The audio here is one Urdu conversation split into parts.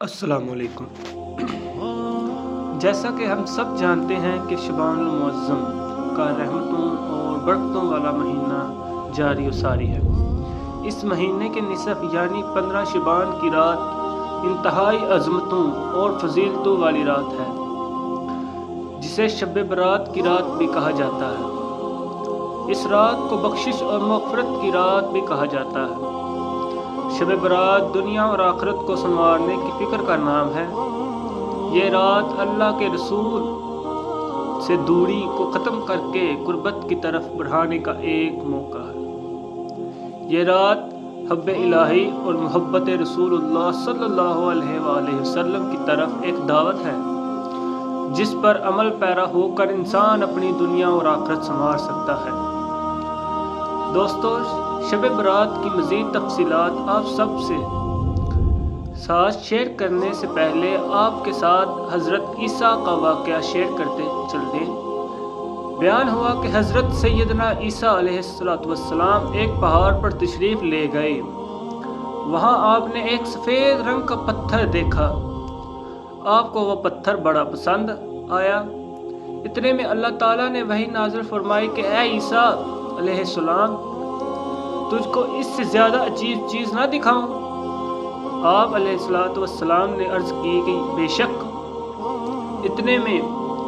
السلام علیکم۔ جیسا کہ ہم سب جانتے ہیں کہ شعبان المعظم کا رحمتوں اور برکتوں والا مہینہ جاری و ساری ہے۔ اس مہینے کے نصف یعنی 15 شعبان کی رات انتہائی عظمتوں اور فضیلتوں والی رات ہے، جسے شب برات کی رات بھی کہا جاتا ہے۔ اس رات کو بخشش اور مغفرت کی رات بھی کہا جاتا ہے۔ شب برات دنیا اور آخرت کو سنوارنے کی فکر کا نام ہے۔ یہ رات اللہ کے رسول سے دوری کو ختم کر کے قربت کی طرف بڑھانے کا ایک موقع ہے۔ یہ رات حب الہی اور محبت رسول اللہ صلی اللہ علیہ وآلہ وسلم کی طرف ایک دعوت ہے، جس پر عمل پیرا ہو کر انسان اپنی دنیا اور آخرت سنوار سکتا ہے۔ دوستو، شب برات کی مزید تفصیلات آپ سب سے ساتھ شیئر کرنے سے پہلے آپ کے ساتھ حضرت عیسیٰ کا واقعہ شیئر کرتے چلتے بیان ہوا کہ حضرت سیدنا عیسیٰ علیہ السلام ایک پہاڑ پر تشریف لے گئے۔ وہاں آپ نے ایک سفید رنگ کا پتھر دیکھا۔ آپ کو وہ پتھر بڑا پسند آیا۔ اتنے میں اللہ تعالیٰ نے وحی نازل فرمائی کہ اے عیسیٰ علیہ السلام، تجھ کو اس سے زیادہ عجیب چیز نہ دکھاؤں؟ آپ علیہ السلام نے عرض کی کہ بے شک۔ اتنے میں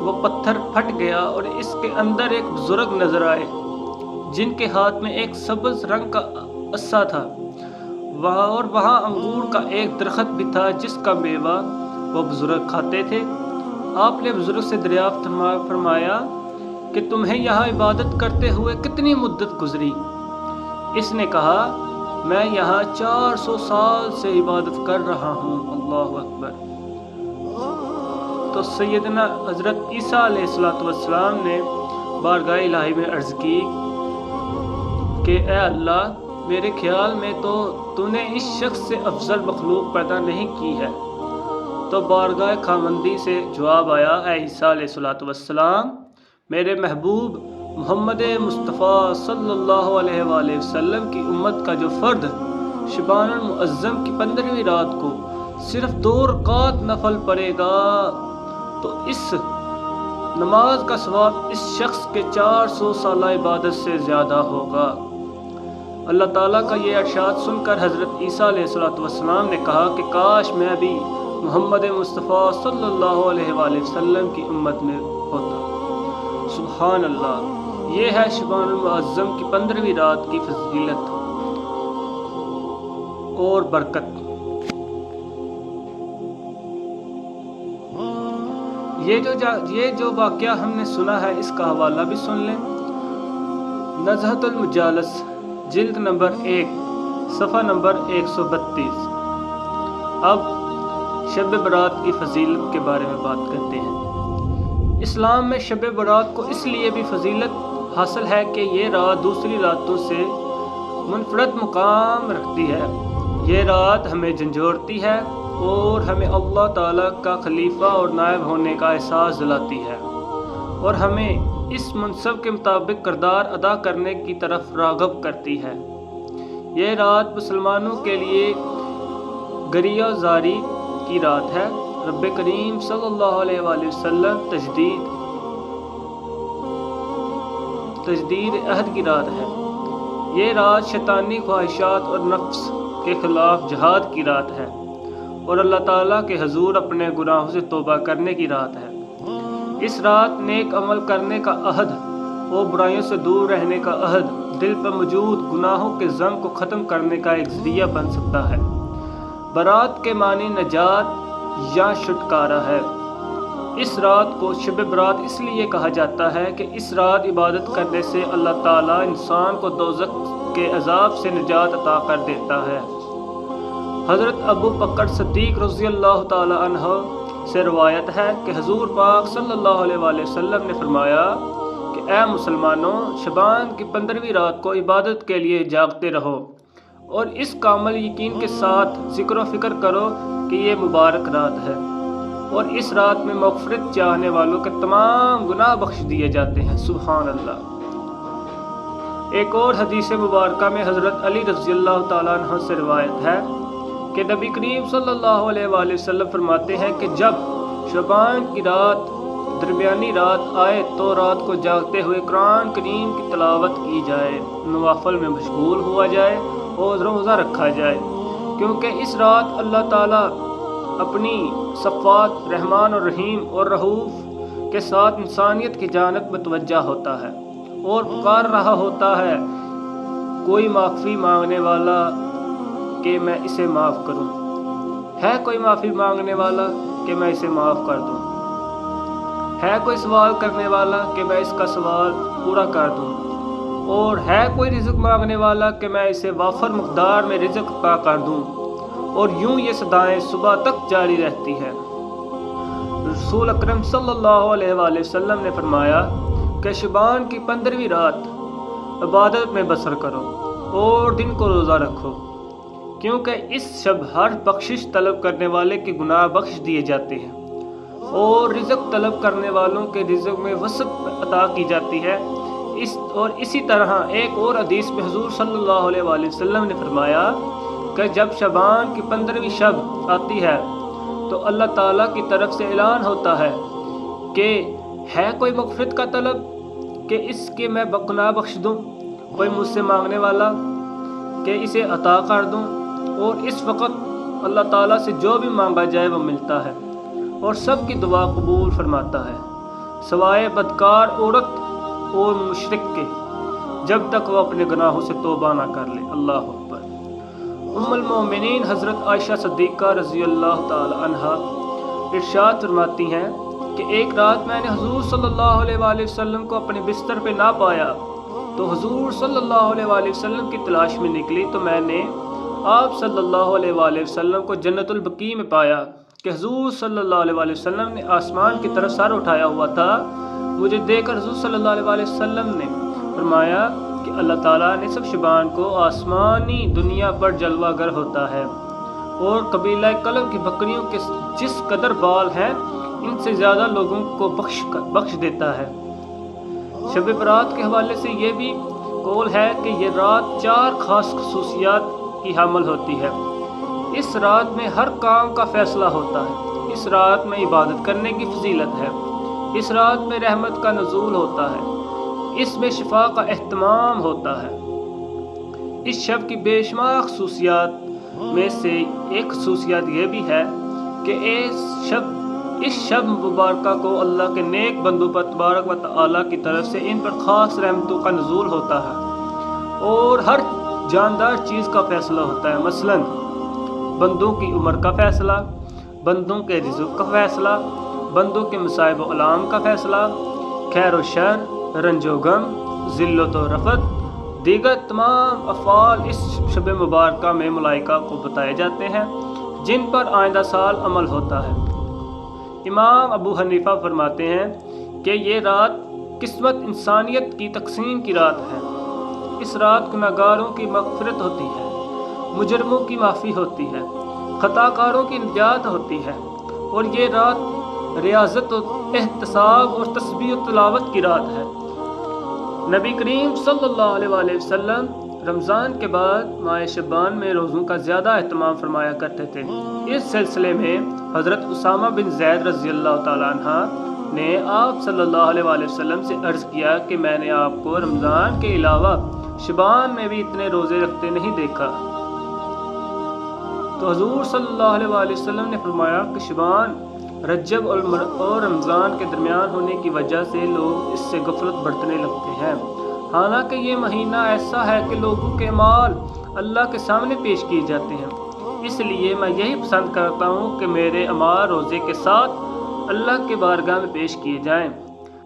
وہ پتھر پھٹ گیا اور اس کے اندر ایک بزرگ نظر آئے، جن کے ہاتھ میں ایک سبز رنگ کا عصا تھا۔ وہاں انگور کا ایک درخت بھی تھا، جس کا میوہ وہ بزرگ کھاتے تھے۔ آپ نے بزرگ سے دریافت فرمایا کہ تمہیں یہاں عبادت کرتے ہوئے کتنی مدت گزری؟ اس نے کہا، میں یہاں 400 سال سے عبادت کر رہا ہوں۔ اللہ اکبر۔ تو سیدنا حضرت عیسیٰ علیہ السلام نے بارگاہ الہی میں عرض کی کہ اے اللہ، میرے خیال میں تو نے اس شخص سے افضل مخلوق پیدا نہیں کی ہے۔ تو بارگاہ خامندی سے جواب آیا، اے عیسیٰ علیہ السلام، میرے محبوب محمد مصطفیٰ صلی اللہ علیہ وآلہ وسلم کی امت کا جو فرد شعبان المعظم کی 15ویں رات کو صرف 2 رکعت نفل پڑھے گا، تو اس نماز کا ثواب اس شخص کے 400 سالہ عبادت سے زیادہ ہوگا۔ اللہ تعالیٰ کا یہ ارشاد سن کر حضرت عیسیٰ علیہ السلام نے کہا کہ کاش میں بھی محمد مصطفیٰ صلی اللہ علیہ وآلہ وسلم کی امت میں ہوتا۔ سبحان اللہ۔ یہ ہے شعبان المعظم کی 15ویں رات کی فضیلت اور برکت۔ یہ جو واقعہ ہم نے سنا ہے، اس کا حوالہ بھی سن لیں۔ نزہۃ المجالس، جلد نمبر 1، صفحہ نمبر 132۔ اب شب برات کی فضیلت کے بارے میں بات کرتے ہیں۔ اسلام میں شب برات کو اس لیے بھی فضیلت حاصل ہے کہ یہ رات دوسری راتوں سے منفرد مقام رکھتی ہے۔ یہ رات ہمیں جھنجھوڑتی ہے اور ہمیں اللہ تعالیٰ کا خلیفہ اور نائب ہونے کا احساس دلاتی ہے، اور ہمیں اس منصب کے مطابق کردار ادا کرنے کی طرف راغب کرتی ہے۔ یہ رات مسلمانوں کے لیے گریہ زاری کی رات ہے۔ رب کریم صلی اللہ علیہ وآلہ وسلم تجدید عہد کی رات ہے۔ یہ رات شیطانی خواہشات اور نفس کے خلاف جہاد کی رات ہے، اور اللہ تعالیٰ کے حضور اپنے گناہوں سے توبہ کرنے کی رات ہے۔ اس رات نیک عمل کرنے کا عہد اور برائیوں سے دور رہنے کا عہد دل پر موجود گناہوں کے زنگ کو ختم کرنے کا ایک ذریعہ بن سکتا ہے۔ برات کے معنی نجات یا چھٹکارا ہے۔ اس رات کو شب برات اس لیے کہا جاتا ہے کہ اس رات عبادت کرنے سے اللہ تعالیٰ انسان کو دوزخ کے عذاب سے نجات عطا کر دیتا ہے۔ حضرت ابو بکر صدیق رضی اللہ تعالی عنہ سے روایت ہے کہ حضور پاک صلی اللہ علیہ وآلہ وسلم نے فرمایا کہ اے مسلمانوں، شعبان کی 15ویں رات کو عبادت کے لیے جاگتے رہو، اور اس کامل یقین کے ساتھ ذکر و فکر کرو کہ یہ مبارک رات ہے، اور اس رات میں مغفرت چاہنے والوں کے تمام گناہ بخش دیے جاتے ہیں۔ سبحان اللہ۔ ایک اور حدیث مبارکہ میں حضرت علی رضی اللہ تعالیٰ عنہ سے روایت ہے کہ نبی کریم صلی اللہ علیہ وآلہ وسلم فرماتے ہیں کہ جب شعبان کی رات درمیانی رات آئے تو رات کو جاگتے ہوئے قرآن کریم کی تلاوت کی جائے، نوافل میں مشغول ہوا جائے اور روزہ رکھا جائے، کیونکہ اس رات اللہ تعالیٰ اپنی صفات رحمان اور رحیم اور رؤوف کے ساتھ انسانیت کی جانب متوجہ ہوتا ہے اور پکار رہا ہوتا ہے کوئی معافی مانگنے والا کہ میں اسے معاف کروں، ہے کوئی معافی مانگنے والا کہ میں اسے معاف کر دوں، ہے کوئی سوال کرنے والا کہ میں اس کا سوال پورا کر دوں، اور ہے کوئی رزق مانگنے والا کہ میں اسے وافر مقدار میں رزق عطا کر دوں، اور یوں یہ صدائیں صبح تک جاری رہتی ہے۔ رسول اکرم صلی اللہ علیہ وآلہ وسلم نے فرمایا کہ شعبان کی 15ویں رات عبادت میں بسر کرو اور دن کو روزہ رکھو، کیونکہ اس شب ہر بخشش طلب کرنے والے کے گناہ بخش دیے جاتے ہیں اور رزق طلب کرنے والوں کے رزق میں وسعت عطا کی جاتی ہے۔ اور اسی طرح ایک اور حدیث میں حضور صلی اللہ علیہ وآلہ وسلم نے فرمایا کہ جب شعبان کی 15ویں شب آتی ہے تو اللہ تعالیٰ کی طرف سے اعلان ہوتا ہے کہ ہے کوئی مغفرت کا طلب کہ اس کے میں گناہ بخش دوں، کوئی مجھ سے مانگنے والا کہ اسے عطا کر دوں، اور اس وقت اللہ تعالیٰ سے جو بھی مانگا جائے وہ ملتا ہے اور سب کی دعا قبول فرماتا ہے، سوائے بدکار عورت اور مشرک کے، جب تک وہ اپنے گناہوں سے توبہ نہ کر لے۔ اللہ اکبر۔ ام المومنین حضرت عائشہ صدیقہ رضی اللہ تعالی عنہا ارشاد فرماتی ہیں کہ ایک رات میں نے حضور صلی اللہ علیہ وآلہ وسلم کو اپنے بستر پہ نہ پایا تو حضور صلی اللہ علیہ وآلہ وسلم کی تلاش میں نکلی تو میں نے آپ صلی اللہ علیہ وآلہ وسلم کو جنت البقیع میں پایا کہ حضور صلی اللہ علیہ وآلہ وسلم نے آسمان کی طرف سر اٹھایا ہوا تھا۔ مجھے دیکھ کر حضور صلی اللہ علیہ وآلہ وسلم نے فرمایا کہ اللہ تعالیٰ نے سب شبان کو آسمانی دنیا پر جلوہ گر ہوتا ہے اور قبیلہ کلب کی بکریوں کے جس قدر بال ہیں ان سے زیادہ لوگوں کو بخش دیتا ہے۔ شب برات کے حوالے سے یہ بھی قول ہے کہ یہ رات 4 خاص خصوصیات کی حامل ہوتی ہے۔ اس رات میں ہر کام کا فیصلہ ہوتا ہے، اس رات میں عبادت کرنے کی فضیلت ہے، اس رات میں رحمت کا نزول ہوتا ہے، اس میں شفا کا اہتمام ہوتا ہے۔ اس شب کی بے شمار خصوصیات میں سے ایک خصوصیت یہ بھی ہے کہ اس شب مبارکہ کو اللہ کے نیک بندوں پر تبارک و تعالیٰ کی طرف سے ان پر خاص رحمتوں کا نزول ہوتا ہے اور ہر جاندار چیز کا فیصلہ ہوتا ہے، مثلاً بندوں کی عمر کا فیصلہ، بندوں کے رزق کا فیصلہ، بندوں کے مصائب و علام کا فیصلہ، خیر و شر، رنج و غم، ذلت و رفعت، دیگر تمام افعال اس شب مبارکہ میں ملائکہ کو بتائے جاتے ہیں جن پر آئندہ سال عمل ہوتا ہے۔ امام ابو حنیفہ فرماتے ہیں کہ یہ رات قسمت انسانیت کی تقسیم کی رات ہے۔ اس رات گناہگاروں کی مغفرت ہوتی ہے، مجرموں کی معافی ہوتی ہے، خطا کاروں کی نجات ہوتی ہے، اور یہ رات ریاضت و احتساب اور تسبیح و تلاوت کی رات ہے۔ نبی کریم صلی اللہ علیہ وآلہ وسلم رمضان کے بعد ماہ شعبان میں روزوں کا زیادہ اہتمام فرمایا کرتے تھے۔ اس سلسلے میں حضرت اسامہ بن زید رضی اللہ تعالیٰ عنہ نے آپ صلی اللہ علیہ وآلہ وسلم سے عرض کیا کہ میں نے آپ کو رمضان کے علاوہ شعبان میں بھی اتنے روزے رکھتے نہیں دیکھا، تو حضور صلی اللہ علیہ وآلہ وسلم نے فرمایا کہ شعبان رجب اور رمضان کے درمیان ہونے کی وجہ سے لوگ اس سے غفلت برتنے لگتے ہیں، حالانکہ یہ مہینہ ایسا ہے کہ لوگوں کے اعمال اللہ کے سامنے پیش کیے جاتے ہیں، اس لیے میں یہی پسند کرتا ہوں کہ میرے اعمال روزے کے ساتھ اللہ کے بارگاہ میں پیش کیے جائیں۔